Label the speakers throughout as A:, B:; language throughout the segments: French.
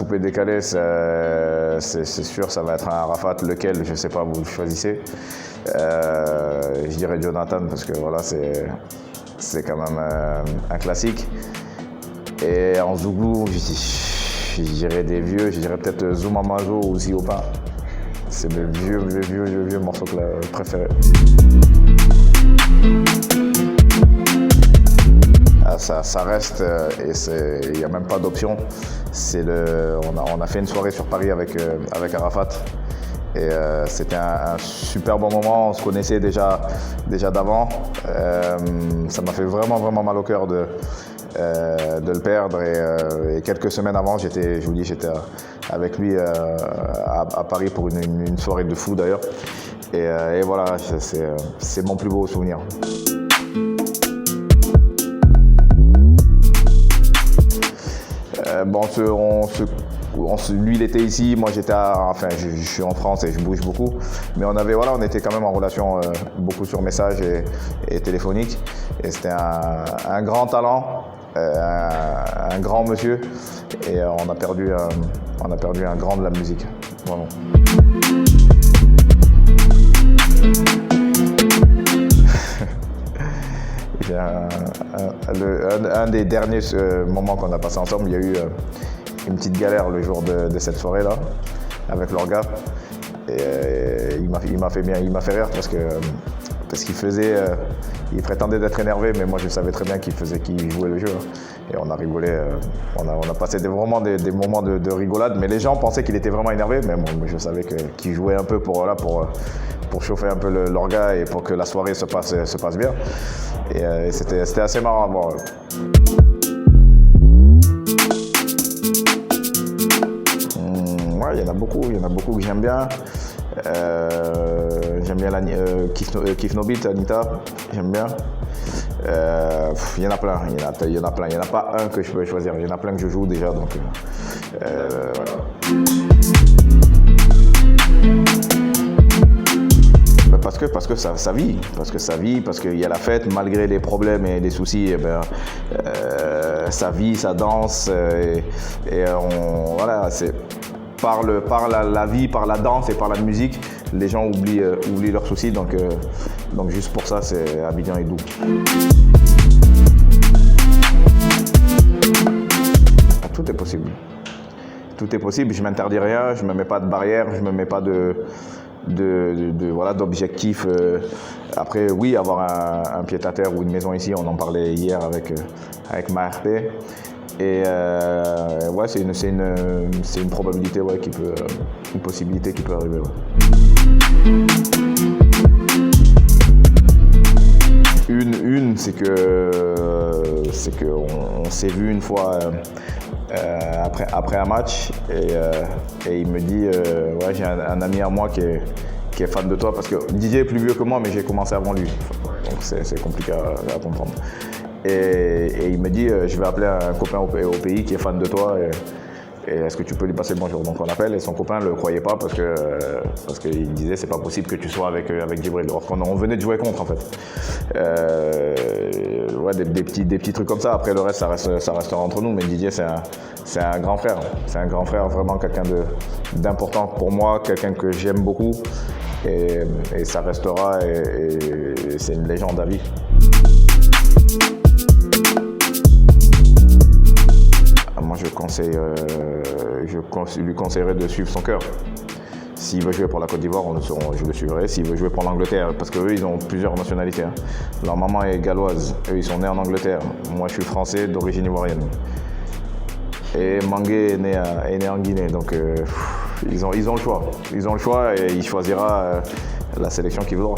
A: coupé décalé, c'est sûr, ça va être un Arafat, lequel, je ne sais pas, vous le choisissez. Je dirais Jonathan parce que voilà, c'est quand même un classique. Et en Zouglou, je dirais des vieux, je dirais peut-être Zouma Mazo ou Ziopin. C'est le vieux morceau préféré. Ça reste, et il n'y a même pas d'option. On a fait une soirée sur Paris avec Arafat. Et c'était un super bon moment, on se connaissait déjà d'avant. Ça m'a fait vraiment mal au cœur de le perdre. Et quelques semaines avant, j'étais avec lui à Paris pour une soirée de fou d'ailleurs. Et voilà, c'est mon plus beau souvenir. Lui, il était ici, moi je suis en France et je bouge beaucoup. Mais on était quand même en relation beaucoup sur message et téléphonique. Et c'était un grand talent, un grand monsieur. Et on a perdu un grand de la musique, vraiment. Un des derniers moments qu'on a passé ensemble, il y a eu une petite galère le jour de cette soirée-là, avec l'orga. Et il m'a fait rire parce qu'il il prétendait d'être énervé, mais moi je savais très bien qu'il jouait le jeu. Et on a rigolé, on a passé vraiment des moments de rigolade, mais les gens pensaient qu'il était vraiment énervé, mais moi je savais qu'il jouait un peu pour chauffer un peu l'orga et pour que la soirée se passe bien. Et c'était assez marrant à voir. Ouais, il y en a beaucoup que j'aime bien. J'aime bien Kif No Beat, Anita, j'aime bien. Il y en a plein, il y en a pas un que je peux choisir, il y en a plein que je joue déjà, donc voilà. Parce que ça vit, parce qu'il y a la fête, malgré les problèmes et les soucis, ça vit, ça danse, voilà, c'est par la vie, par la danse et par la musique, les gens oublient leurs soucis, donc juste pour ça, c'est Abidjan et Doux. Tout est possible. Tout est possible, je m'interdis rien, je me mets pas de barrière, je me mets pas d'objectifs. Après, oui, avoir un pied-à-terre ou une maison ici, on en parlait hier avec ma RP. Et ouais, c'est une probabilité, ouais, une possibilité qui peut arriver. Ouais. Une, c'est qu'on s'est vu une fois après un match et il me dit ouais, j'ai un ami à moi qui est fan de toi parce que Didier est plus vieux que moi, mais j'ai commencé avant lui, donc c'est compliqué à comprendre. Et il me dit je vais appeler un copain au pays qui est fan de toi et est-ce que tu peux lui passer le bonjour. Donc on appelle et son copain ne le croyait pas parce qu'il disait c'est pas possible que tu sois avec Djibril. On venait de jouer contre en fait. Ouais, des petits trucs comme ça. Après le reste ça restera entre nous, mais Didier c'est un grand frère. C'est un grand frère, vraiment quelqu'un d'important pour moi, quelqu'un que j'aime beaucoup et ça restera et c'est une légende à vie. Moi, je lui conseillerais de suivre son cœur. S'il veut jouer pour la Côte d'Ivoire, je le suivrai. S'il veut jouer pour l'Angleterre, parce qu'eux, ils ont plusieurs nationalités. Hein. Leur maman est galloise, eux, ils sont nés en Angleterre. Moi, je suis français d'origine ivoirienne. Et Mangué est né en Guinée, donc ils ont le choix. Ils ont le choix et il choisira la sélection qu'il voudra.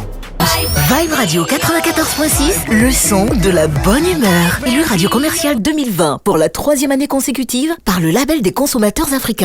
B: Vibe Radio 94.6, le son de la bonne humeur. Élu Radio Commerciale 2020 pour la 3e année consécutive par le label des consommateurs africains.